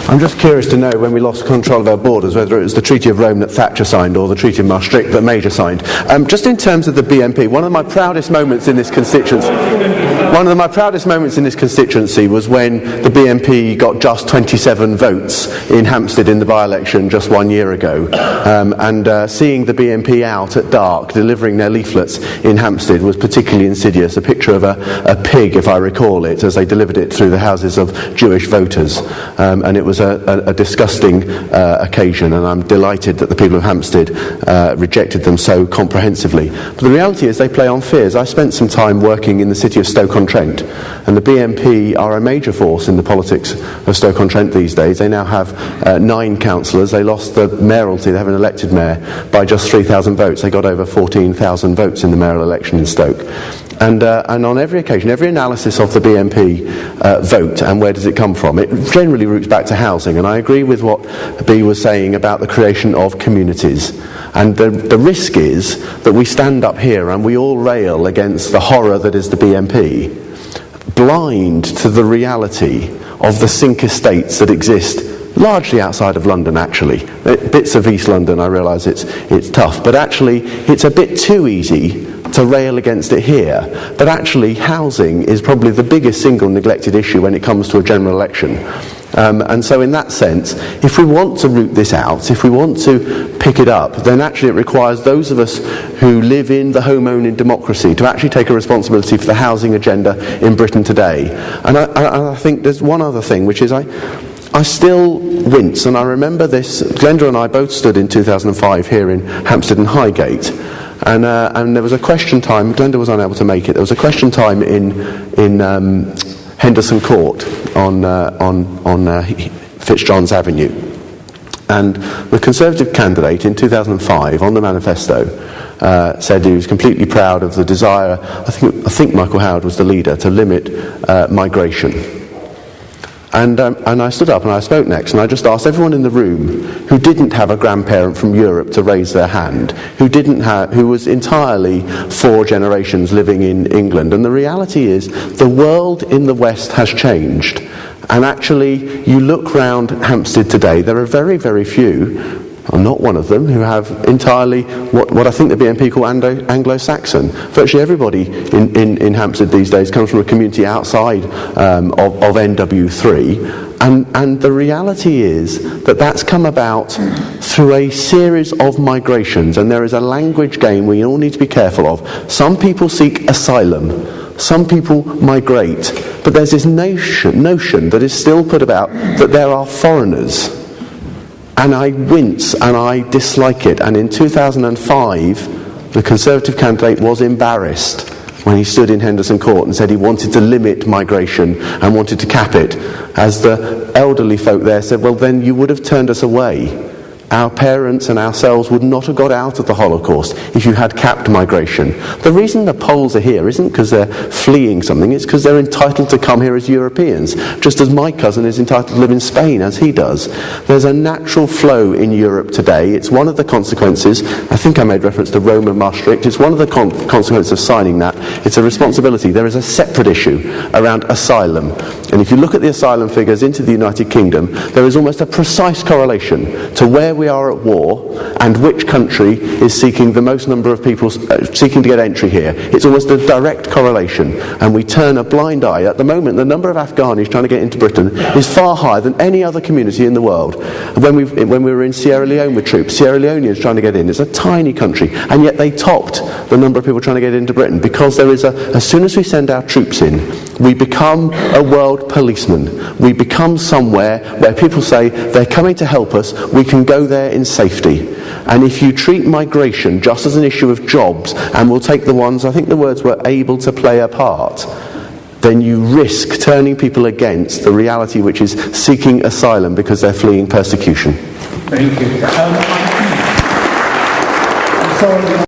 I'm just curious to know, when we lost control of our borders, whether it was the Treaty of Rome that Thatcher signed or the Treaty of Maastricht that Major signed. Just in terms of the BNP, one of my proudest moments in this constituency was when the BNP got just 27 votes in Hampstead in the by-election just 1 year ago. And seeing the BNP out at dark delivering their leaflets in Hampstead was particularly insidious. A picture of a pig, if I recall it, as they delivered it through the houses of Jewish voters. And it was a disgusting occasion, and I'm delighted that the people of Hampstead rejected them so comprehensively. But the reality is they play on fears. I spent some time working in the city of Stoke-on-Trent, and the BNP are a major force in the politics of Stoke-on-Trent these days. They now have 9 councillors. They lost the mayoralty, they have an elected mayor, by just 3,000 votes. They got over 14,000 votes in the mayoral election in Stoke. And on every occasion, every analysis of the BNP vote and where does it come from, it generally roots back to housing. And I agree with what B was saying about the creation of communities. And the risk is that we stand up here and we all rail against the horror that is the BNP, blind to the reality of the sink estates that exist largely outside of London, actually. Bits of East London, I realise it's tough, but actually it's a bit too easy to rail against it here. But actually housing is probably the biggest single neglected issue when it comes to a general election. And so in that sense, if we want to root this out, if we want to pick it up, then actually it requires those of us who live in the home-owning democracy to actually take a responsibility for the housing agenda in Britain today. And I think there's one other thing, which is I still wince, and I remember this. Glenda and I both stood in 2005 here in Hampstead and Highgate, and there was a question time. Glenda was unable to make it. There was a question time in Henderson Court on Fitzjohn's Avenue, and the Conservative candidate in 2005 on the manifesto said he was completely proud of the desire. I think Michael Howard was the leader, to limit migration. And I stood up and I spoke next, and I just asked everyone in the room who didn't have a grandparent from Europe to raise their hand, who was entirely 4 generations living in England. And the reality is the world in the West has changed. And actually, you look round Hampstead today, there are very, very few, I'm not one of them, who have entirely what I think the BNP call Anglo-Saxon. Virtually everybody in Hampstead these days comes from a community outside of NW3, and the reality is that that's come about through a series of migrations, and there is a language game we all need to be careful of. Some people seek asylum, some people migrate, but there's this notion that is still put about that there are foreigners. And I wince and I dislike it. And in 2005, the Conservative candidate was embarrassed when he stood in Henderson Court and said he wanted to limit migration and wanted to cap it. As the elderly folk there said, well, then you would have turned us away. Our parents and ourselves would not have got out of the Holocaust if you had capped migration. The reason the Poles are here isn't because they're fleeing something, it's because they're entitled to come here as Europeans, just as my cousin is entitled to live in Spain, as he does. There's a natural flow in Europe today. It's one of the consequences. I think I made reference to Rome and Maastricht. It's one of the consequences of signing that. It's a responsibility. There is a separate issue around asylum. And if you look at the asylum figures into the United Kingdom, there is almost a precise correlation to where we are at war and which country is seeking the most number of people seeking to get entry here. It's almost a direct correlation, and we turn a blind eye. At the moment, the number of Afghanis trying to get into Britain is far higher than any other community in the world. When we were in Sierra Leone with troops, Sierra Leoneans trying to get in. It's a tiny country, and yet they topped the number of people trying to get into Britain, because there is as soon as we send our troops in, we become a world policeman. We become somewhere where people say they're coming to help us, we can go there in safety. And if you treat migration just as an issue of jobs, and we'll take the ones, I think the words were, able to play a part, then you risk turning people against the reality which is seeking asylum because they're fleeing persecution. Thank you.